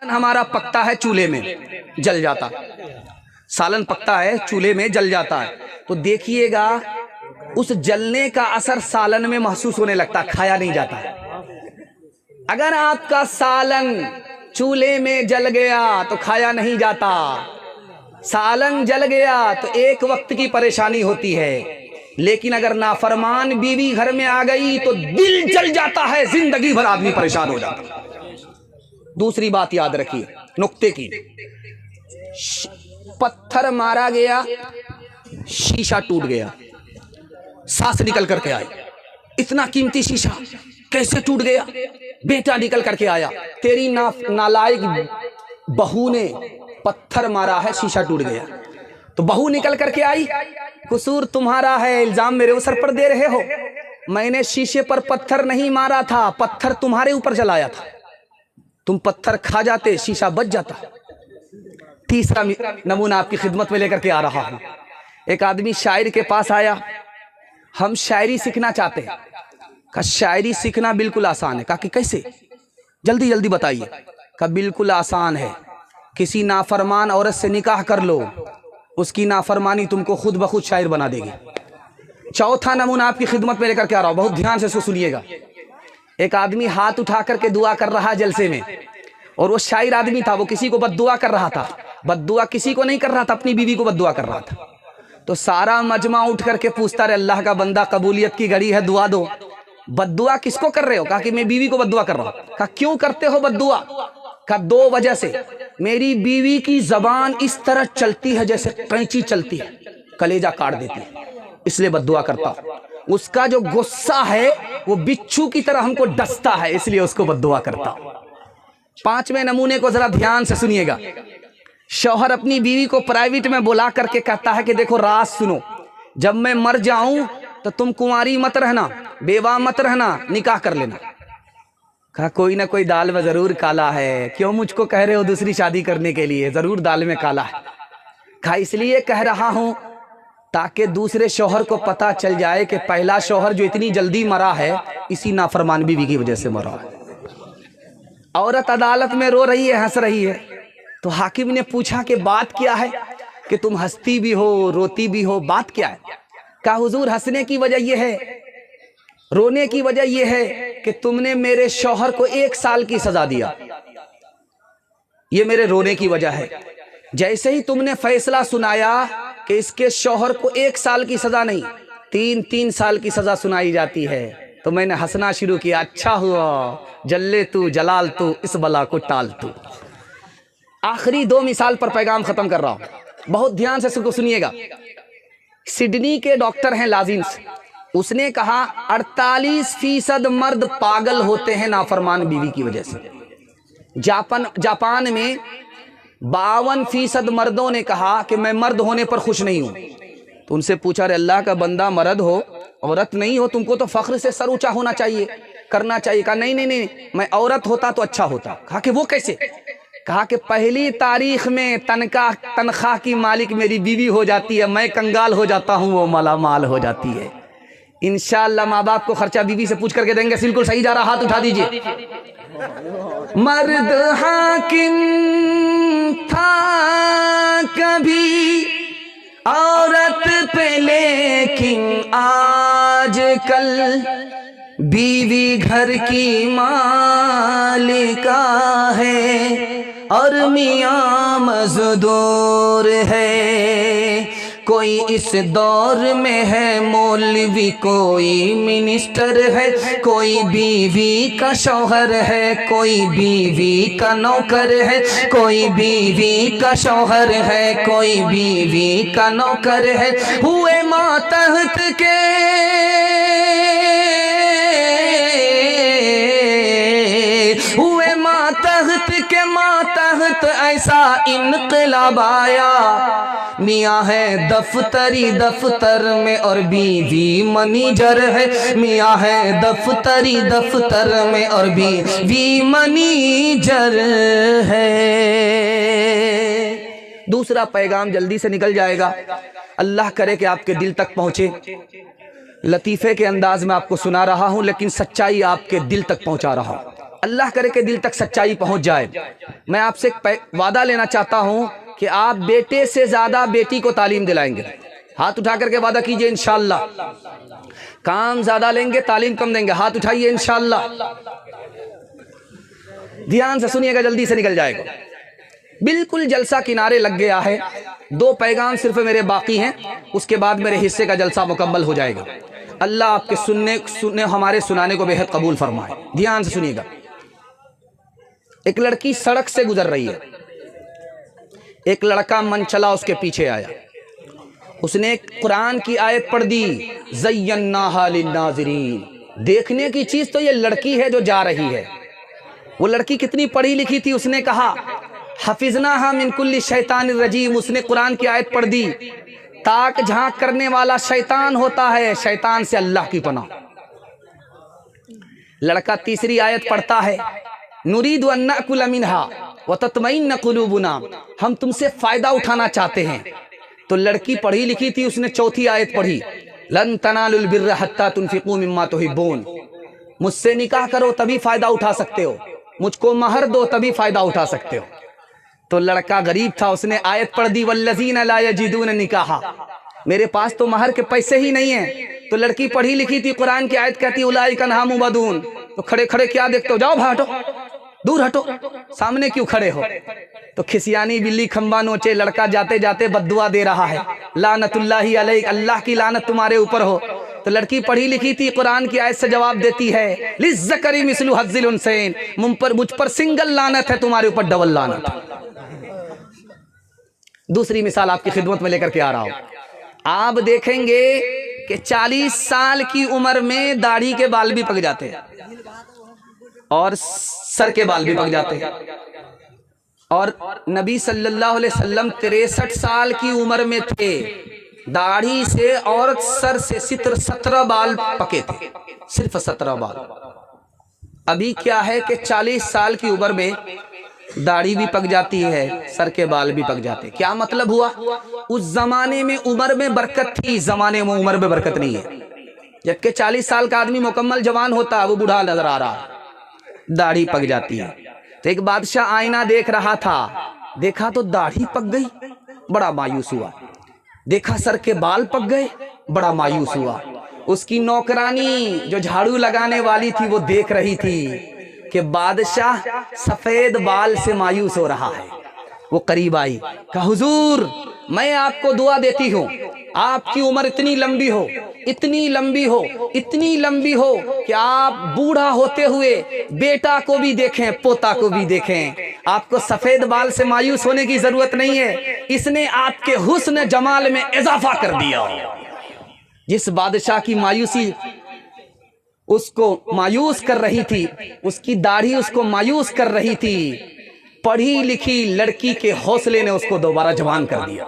हमारा पकता है चूल्हे में जल जाता, सालन पकता है चूल्हे में जल जाता है, तो देखिएगा उस जलने का असर सालन में महसूस होने लगता, खाया नहीं जाता। अगर आपका सालन चूल्हे में जल गया तो खाया नहीं जाता, सालन जल गया तो एक वक्त की परेशानी होती है। लेकिन अगर नाफरमान बीवी घर में आ गई तो दिल जल जाता है, जिंदगी भर आदमी परेशान हो जाता। दूसरी बात याद रखिए नुक्ते की, पत्थर मारा गया, शीशा टूट गया, सांस निकल करके आई, इतना कीमती शीशा कैसे टूट गया? बेटा निकल करके आया, तेरी नालायक बहू ने पत्थर मारा है, शीशा टूट गया। तो बहू निकल करके आई, कसूर तुम्हारा है, इल्जाम मेरे सर पर दे रहे हो, मैंने शीशे पर पत्थर नहीं मारा था, पत्थर तुम्हारे ऊपर जलाया था, तुम पत्थर खा जाते शीशा बच जाता। तीसरा नमूना आपकी खिदमत में लेकर के आ रहा हूं। एक आदमी शायर के पास आया, हम शायरी सीखना चाहते हैं। कहा शायरी सीखना बिल्कुल आसान है। कहा कि कैसे? जल्दी जल्दी बताइए। कहा बिल्कुल आसान है, किसी नाफरमान औरत से निकाह कर लो, उसकी नाफरमानी तुमको खुद ब खुद शायर बना देगी। चौथा नमूना आपकी खिदमत में लेकर के आ रहा हूं, बहुत ध्यान से सुनिएगा। एक आदमी हाथ उठा करके दुआ कर रहा जलसे में, और वो शायर आदमी था, वो किसी को बद्दुआ कर रहा था। बद्दुआ किसी को नहीं कर रहा था, अपनी बीवी को बद्दुआ कर रहा था। तो सारा मजमा उठ करके पूछता रहे, अल्लाह का बंदा कबूलियत की घड़ी है, दुआ दो। बद्दुआ किसको कर रहे हो? कहा कि मैं बीवी को बद्दुआ कर रहा हूं। कहा क्यों करते हो बद्दुआ? कहा दो वजह से, मेरी बीवी की जबान इस तरह चलती है जैसे कैंची चलती है, कलेजा काट देती है, इसलिए बद्दुआ करता हूं। उसका जो गुस्सा है वो बिच्छू की तरह हमको डसता है, इसलिए उसको बद्दुआ करता हूं। पांचवें नमूने को जरा ध्यान से सुनिएगा। शौहर अपनी बीवी को प्राइवेट में बुला करके कहता है कि देखो राज सुनो, जब मैं मर जाऊं तो तुम कुंवारी मत रहना, बेवा मत रहना, निकाह कर लेना। कहा कोई ना कोई दाल में जरूर काला है, क्यों मुझको कह रहे हो दूसरी शादी करने के लिए? जरूर दाल में काला है। कहा इसलिए कह रहा हूं ताकि दूसरे शौहर को पता चल जाए कि पहला शौहर जो इतनी जल्दी मरा है इसी नाफरमान बीवी की वजह से मरा है। औरत अदालत में रो रही है, हंस रही है, तो हाकिम ने पूछा कि बात क्या है कि तुम हंसती भी हो रोती भी हो, बात क्या है? कहा हुजूर हंसने की वजह यह है, रोने की वजह यह है कि तुमने मेरे शौहर को 1 साल की सजा दिया, ये मेरे रोने की वजह है। जैसे ही तुमने फैसला सुनाया कि इसके शौहर को 1 साल की सजा नहीं 3 साल की सजा सुनाई जाती है, तो मैंने हंसना शुरू किया, अच्छा हुआ जल्ले तू जलाल तू, इस बला को टाल तू। आखिरी 2 मिसाल पर पैगाम खत्म कर रहा हूं, बहुत ध्यान से सुनिएगा। सिडनी के डॉक्टर हैं लाजिन्स, उसने कहा 48% मर्द पागल होते हैं नाफरमान बीवी की वजह से। जापान में 52% मर्दों ने कहा कि मैं मर्द होने पर खुश नहीं हूं। तो उनसे पूछा, रे अल्लाह का बंदा, मर्द हो औरत नहीं हो, तुमको तो फख्र से सर ऊंचा होना चाहिए, करना चाहिए। कहा नहीं, मैं औरत होता तो अच्छा होता। कहा कि वो कैसे? कहा कि पहली तारीख में तनख्वाह की मालिक मेरी बीवी हो जाती है, मैं कंगाल हो जाता हूं, वो माला माल हो जाती है। इंशाअल्लाह माँ बाप को खर्चा बीवी से पूछ करके देंगे। बिल्कुल सही जा रहा, हाथ उठा दीजिए। मर्द हाकिम था कभी औरत पे, लेकिन आज कल बीवी घर की मालिका है और मियां मजदूर है। कोई इस दौर में है मौलवी, कोई मिनिस्टर है, कोई बीवी का शौहर है, कोई बीवी का नौकर है, कोई बीवी का शौहर है, कोई बीवी का नौकर है। हुए मातहत के मातहत ऐसा इनकलाब आया, मियाँ है दफ्तरी दफ्तर में और बीवी मनीजर है, मियाँ है दफ्तरी दफ्तर में और बीवी मनीजर है। दूसरा पैगाम जल्दी से निकल जाएगा, अल्लाह करे कि आपके दिल तक पहुंचे। लतीफ़े के अंदाज में आपको सुना रहा हूं, लेकिन सच्चाई आपके दिल तक पहुंचा रहा हूं। अल्लाह करे कि दिल तक सच्चाई पहुंच जाए। मैं आपसे वादा लेना चाहता हूं कि आप बेटे से ज्यादा बेटी को तालीम दिलाएंगे। हाथ उठा करके वादा कीजिए इंशाअल्लाह। काम ज्यादा लेंगे, तालीम कम देंगे। हाथ उठाइए इंशाअल्लाह। ध्यान से सुनिएगा, जल्दी से निकल जाएगा। बिल्कुल जलसा किनारे लग गया है। 2 पैगाम सिर्फ मेरे बाकी हैं, उसके बाद मेरे हिस्से का जलसा मुकम्मल हो जाएगा। अल्लाह आपके सुनने हमारे सुनाने को बेहद कबूल फरमाए। ध्यान से सुनिएगा। एक लड़की सड़क से गुजर रही है, एक लड़का मन चला उसके पीछे आया, उसने कुरान की आयत पढ़ दी, ज़य्यन्नाहा लिन्नाज़िरीन। देखने की चीज तो ये लड़की है जो जा रही है। वो लड़की कितनी पढ़ी लिखी थी, उसने कहा हफिज़नाहा मिन कुल्ली शैतानिर रजीम। उसने कुरान की आयत पढ़ दी, ताक झांक करने वाला शैतान होता है, शैतान से अल्लाह की पनाह। लड़का तीसरी आयत पढ़ता है, नुरीदु अन नअकुल मिनहा व तत्मइन्न कुलूबुना। हम तुमसे फायदा उठाना चाहते हैं। तो लड़की पढ़ी लिखी थी, उसने चौथी आयत पढ़ी, लन तनालुल बिर्र हत्ता तुनफिकू मिम्मा तुहिब्बून। मुझसे निकाह करो तभी फायदा उठा सकते हो, मुझको महर दो तभी फायदा उठा सकते हो। तो लड़का गरीब था, उसने आयत पढ़ दी, वल्लज़ीना ला यजिदून निकाहा। मेरे पास तो महर के पैसे ही नहीं है। तो लड़की पढ़ी लिखी थी, कुरान की आयत कहती उलाइका अन्हा मुबदून। तो खड़े खड़े क्या देखते हो, जाओ भाटो, दूर हटो, सामने क्यों खड़े हो। तो खिसियानी बिल्ली खंबा नोचे, लड़का जाते जाते बद्दुआ दे रहा है, लानतुल्लाहि अलैक, अल्लाह की लानत तुम्हारे ऊपर हो। तो लड़की पढ़ी लिखी थी, कुरान की आयत से जवाब देती है, लिज़्ज़करी मिस्लु हज़्ज़िल उनसैन। मुझ पर सिंगल लानत है, तुम्हारे ऊपर डबल लानत। दूसरी मिसाल आपकी खिदमत में लेकर के आ रहा हूं। आप देखेंगे कि 40 साल की उम्र में दाढ़ी के बाल भी पक जाते हैं और सर के बाल भी पक जाते हैं। और नबी सल्लल्लाहु अलैहि वसल्लम 63 साल की उम्र में थे, दाढ़ी से और सर से 17 बाल पके थे, सिर्फ 17 बाल। अभी क्या है कि 40 साल की उम्र में दाढ़ी भी पक जाती है, सर के बाल भी पक जाते। क्या मतलब हुआ, उस जमाने में उम्र में बरकत थी, इस जमाने में उम्र में बरकत नहीं है। जबकि 40 साल का आदमी मुकम्मल जवान होता है, वो बूढ़ा नजर आ रहा है, दाढ़ी पक जाती है। तो एक बादशाह आईना देख रहा था, देखा तो दाढ़ी पक गई, बड़ा मायूस हुआ। देखा सर के बाल पक गए, बड़ा मायूस हुआ। उसकी नौकरानी जो झाड़ू लगाने वाली थी, वो देख रही थी कि बादशाह सफेद बाल से मायूस हो रहा है। वो करीब आई, कहा हुजूर मैं आपको दुआ देती हूँ, आपकी उम्र इतनी लंबी हो, इतनी लंबी हो, इतनी लंबी हो कि आप बूढ़ा होते हुए बेटा को भी देखें, पोता को भी देखें। आपको सफेद बाल से मायूस होने की जरूरत नहीं है, इसने आपके हुस्न जमाल में इजाफा कर दिया। जिस बादशाह की मायूसी उसको मायूस कर रही थी, उसकी दाढ़ी उसको मायूस कर रही थी, पढ़ी लिखी लड़की के हौसले ने उसको दोबारा जवान कर दिया।